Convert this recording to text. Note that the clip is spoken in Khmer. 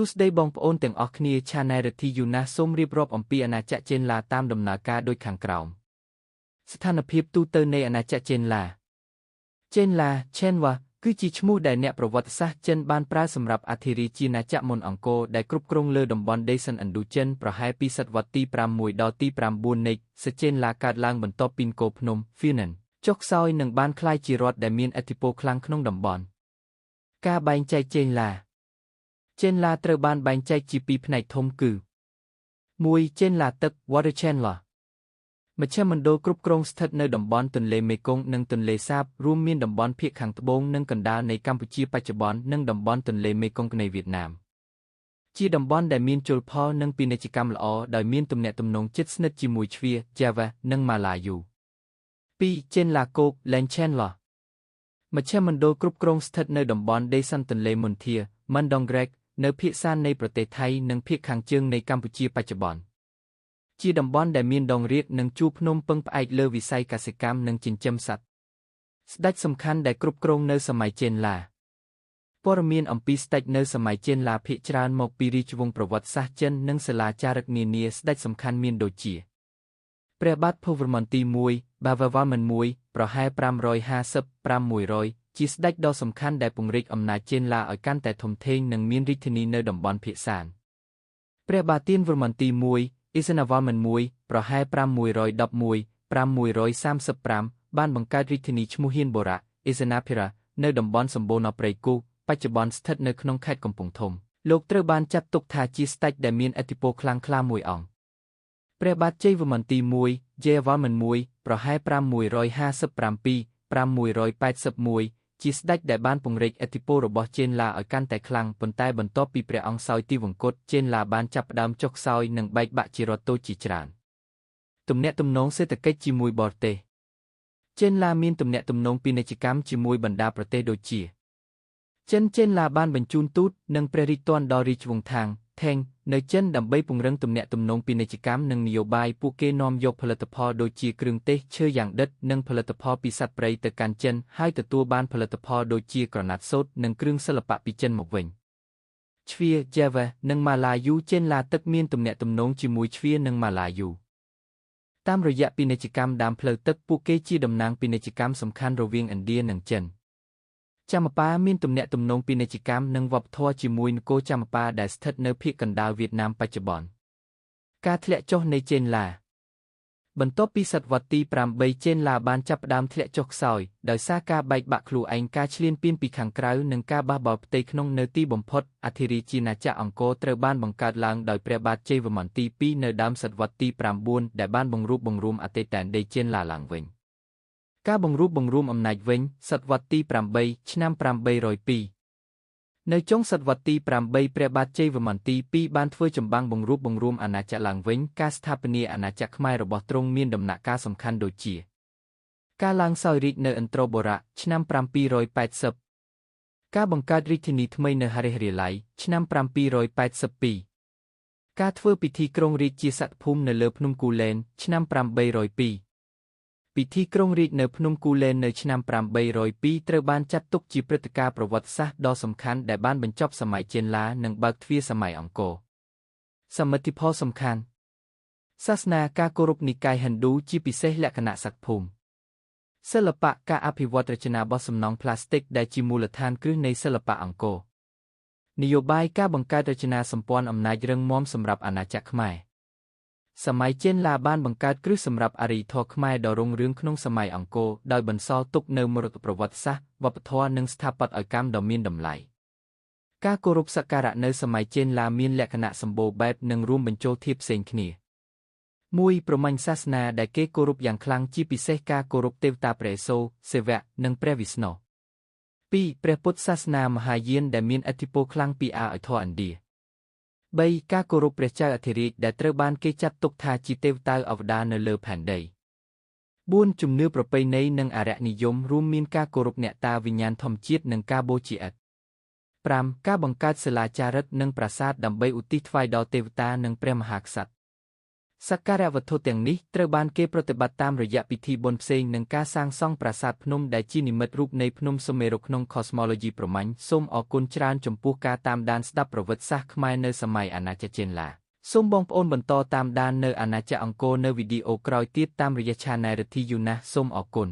សួស្តីបងប្អូនទាំងអស់គ្នាឆានែលរទ្ធីយូណាសូមរៀបរាប់អំពីអាណាចក្រចេនឡាតាមដំណើរការដូចខាងក្រោមស្ថានភាពទូទៅនៃអាណាចក្រចេនឡាឆេនវ៉ាគឺជាឈ្មោះដែលអ្នកប្រវត្តិសាស្ត្រចិនបានប្រើសម្រាប់អធិរាជាណាចក្រមុនអង្គរដែលគ្រប់គ្រងលើតំបន់ដេសិនឥណ្ឌូចិនប្រហែលពីសតវត្សទី6ដល់ទី9នៃសចេនឡាកើតឡើងបន្ទាប់ពីនគរភ្នំ Funan ចុះខ្សោយនិងបានក្លាយជារដ្ឋដែលមានឥទ្ធិពលខ្លាំងក្នុងតំបន់ការបែងចែកចេនឡាត្រូវបានបែងចែកជាពីរផ្នែកធំគឺ1. ចេនឡាទឹក Water Channel មជ្ឈមណ្ឌលគ្រប់គ្រងស្ថិតនៅតំបន់ទន្លេមេគង្គនិងទន្លេសាបរួមមានតំបន់ភាគខាងត្បូងនិងកណ្ដាលនៃកម្ពុជាបច្ចុប្បន្ននិងតំបន់ទន្លេមេគង្គនៃវៀតណាមជាតំបន់ដែលមានជលផលនិងពាណិជ្ជកម្មល្អដោយមានទំនាក់ទំនងជិតស្និទ្ធជាមួយជ្វា Java និងម៉ាឡាយូ 2. ចេនឡាគោក Land Channel មជ្ឈមណ្ឌលគ្រប់គ្រងស្ថិតនៅតំបន់ដេសាន់ទន្លេមន្ធា Mandongrek នៅភាគសាននៃប្រទេសថៃនិងភាគខាងជើងនៃកម្ពុជាបច្ចុប្បន្នជាតំបន់ដែលមានដងរាបនិងជួរភ្នំពឹងផ្អែកលើវិស័យកសិកម្មនិងចិញ្ចឹមសត្វស្ដេចសំខាន់ដែលគ្រប់គ្រងនៅសម័យចេនឡាព័ត៌មានអំពីស្ដេចនៅសម័យចេនឡាភាគច្រើនមកពីរាជវង្សប្រវត្តិសាស្ត្រចិននិងសិលាចារឹកនានាស្ដេចសំខាន់មានដូចជាព្រះបាទភូវរ្ម័នទី1 បាវរ្ម័ន1ប្រហែល550-600ជាស្ដេចដ៏សំខាន់ដែលពង្រីកអំណាចចេនឡាឲ្យកាន់តែធំធេងនិងមានរាជធានីនៅតំបន់ភាគសានព្រះបាទទៀនវរ្ម័នទី1អ៊ីសាណាវ៉ាមិន1ប្រហែល511-535បានបង្កើតរាជធានីឈ្មោះហៀនបូរ៉ាអ៊ីសាណាភិរ៉ានៅតំបន់សម្បូរនៅព្រៃគុកបច្ចុប្បន្នស្ថិតនៅក្នុងខេត្តកំពង់ធំលោកត្រូវបានចាត់ទុកថាជាស្ដេចដែលមានឥទ្ធិពលខ្លាំងក្លាមួយអង្គព្រះបាទជ័យវរ្ម័នទី1 ជ័យវរ្ម័ន1ប្រហែល657-681ជាស្ដេចដែលបានពង្រីកឥទ្ធិពលរបស់ចេនឡាឲ្យកាន់តែខ្លាំងប៉ុន្តែបន្ទាប់ពីព្រះអង្គសោយទីវង្គតចេនឡាបានចាប់ផ្ដើមចុះខ្សោយនិងបែកបាក់ជារដ្ឋតូចជាច្រើនទំនាក់ទំនងសេដ្ឋកិច្ចជាមួយបរទេសចេនឡាមានទំនាក់ទំនងពាណិជ្ជកម្មជាមួយបណ្ដាប្រទេសដូចជាចេនឡាបានបញ្ជូនទូតនិងព្រះរាជទានដល់រាជវង្សថេងនៅចិនដើម្បីពង្រឹងទំនាក់ទំនងពាណិជ្ជកម្មនិងនយោបាយពួកគេនាំយកផលិតផលដូចជាគ្រឿងទេសឈើយ៉ាងដិតនិងផលិតផលពីសត្វព្រៃទៅកាន់ចិនហើយទទួលបានផលិតផលដូចជាក្រណាត់សូត្រនិងគ្រឿងសិល្បៈពីចិនមកវិញជ្វា Java និងម៉ាឡាយូចេនឡាទឹកមានទំនាក់ទំនងជាមួយជ្វានិងម៉ាឡាយូតាមរយៈពាណិជ្ជកម្មដើមផ្លូវទឹកពួកគេជាតំណាងពាណិជ្ជកម្មសំខាន់រវាងឥណ្ឌានិងចិនចាមប៉ាមានទំនាក់ទំនងពាណិជ្ជកម្មនិងវប្បធម៌ជាមួយនគរចាមប៉ាដែលស្ថិតនៅភាគកណ្ដាលវៀតណាមបច្ចុប្បន្នការធ្លាក់ចុះនៃចេនឡាបន្ទាប់ពីសតវត្សទី8ចេនឡាបានចាប់ផ្ដើមធ្លាក់ចុះខ្សោយដោយសារការបែកបាក់ខ្លួនឯងការឈ្លានពានពីខាងក្រៅនិងការបះបោរផ្ទៃក្នុងនៅទីបំផុតអធិរាជាណាចក្រអង្គរត្រូវបានបង្កើតឡើងដោយព្រះបាទជ័យវរ្ម័នទី2នៅដើមសតវត្សទី9ដែលបានបង្រួបបង្រួមអតីតដីចេនឡាឡើងវិញការបង្រួបបង្រួមអំណាចវិញសតវត្សទី8ឆ្នាំ802នៅចុងសតវត្សទី8ព្រះបាទជ័យវរ្ម័នទី2បានធ្វើចម្បាំងបង្រួបបង្រួមអាណាចក្រឡើងវិញការស្ថាបនាអាណាចក្រខ្មែររបស់ទ្រង់មានដំណាក់កាលសំខាន់ដូចជាការឡើងសោយរាជ្យនៅឥន្ទ្របូរៈឆ្នាំ780ការបង្កើតរាជធានីថ្មីនៅហរិហរាល័យឆ្នាំ782ការធ្វើពិធីគ្រងរាជ្យជាសក្តិភូមិនៅលើភ្នំគូលែនឆ្នាំ802ពិធីគ្រងរាជ្យនៅភ្នំគូលែននៅឆ្នាំ802ត្រូវបានចាត់ទុកជាព្រឹត្តិការណ៍ប្រវត្តិសាស្ត្រដ៏សំខាន់ដែលបានបញ្ចប់សម័យចេនឡានិងបើកទ្វារសម័យអង្គរសមិទ្ធផលសំខាន់សាសនាការគោរពនិកាយហិណ្ឌូជាពិសេសលក្ខណៈសក្តិភូមិសិល្បៈការអភិវឌ្ឍរចនាបថសំណង់ផ្លាស្ទិកដែលជាមូលដ្ឋានគ្រឹះនៃសិល្បៈអង្គរនយោបាយការបង្កើតរចនាសម្ព័ន្ធអំណាចរឹងមាំសម្រាប់អាណាចក្រខ្មែរសម័យចេនឡាបានបង្កើតគ្រឹះសម្រាប់អរិយធម៌ខ្មែរដ៏រុងរឿងក្នុងសម័យអង្គរដោយបន្សល់ទុកនូវមរតកប្រវត្តិសាស្ត្រវប្បធម៌និងស្ថាបត្យកម្មដ៏មានតម្លៃការគោរពសក្ការៈនៅសម័យចេនឡាមានលក្ខណៈសម្បូរបែបនិងរួមបញ្ចូលធាតុផ្សេងគ្នា1ព្រហ្មញ្ញសាសនាដែលគេគោរពយ៉ាងខ្លាំងជាពិសេសការគោរពទេវតាព្រះឥសូរសិវៈនិងព្រះវិស្ណុ2ព្រះពុទ្ធសាសនាមហាយានដែលមានឥទ្ធិពលខ្លាំងពីអារ្យធម៌ឥណ្ឌា3ការគោរពព្រះចៅអធិរាជដែលត្រូវបានគេចាត់ទុកថាជាទេវតាអវតារនៅលើផែនដី4ជំនឿប្រពៃណីនិងអារក្សនិយមរួមមានការគោរពអ្នកតាវិញ្ញាណធម្មជាតិនិងការបូជាឥដ្ឋ5ការបង្កើតសិលាចារឹកនិងប្រាសាទដើម្បីឧទ្ទិសថ្វាយដល់ទេវតានិងព្រះមហាក្សត្រ សក្ការៈវត្ថុទាំងនេះត្រូវបានគេប្រតិបត្តិតាមរយៈពិធីបុណ្យផ្សេងនិងការសាងសង់ប្រាសាទភ្នំដែលជានិមិត្តរូបនៃភ្នំសុមេរុក្នុង Cosmology ប្រមាញ់សូមអរគុណច្រើនចំពោះការតាមដានស្ដាប់ប្រវត្តិសាស្ត្រខ្មែរនៅសម័យអាណាចក្រចេនឡាសូមបងប្អូនបន្តតាមដាននៅអាណាចក្រអង្គរនៅវីដេអូក្រោយទៀតតាមរយៈ Channel រិទ្ធីយូណាសសូមអរគុណ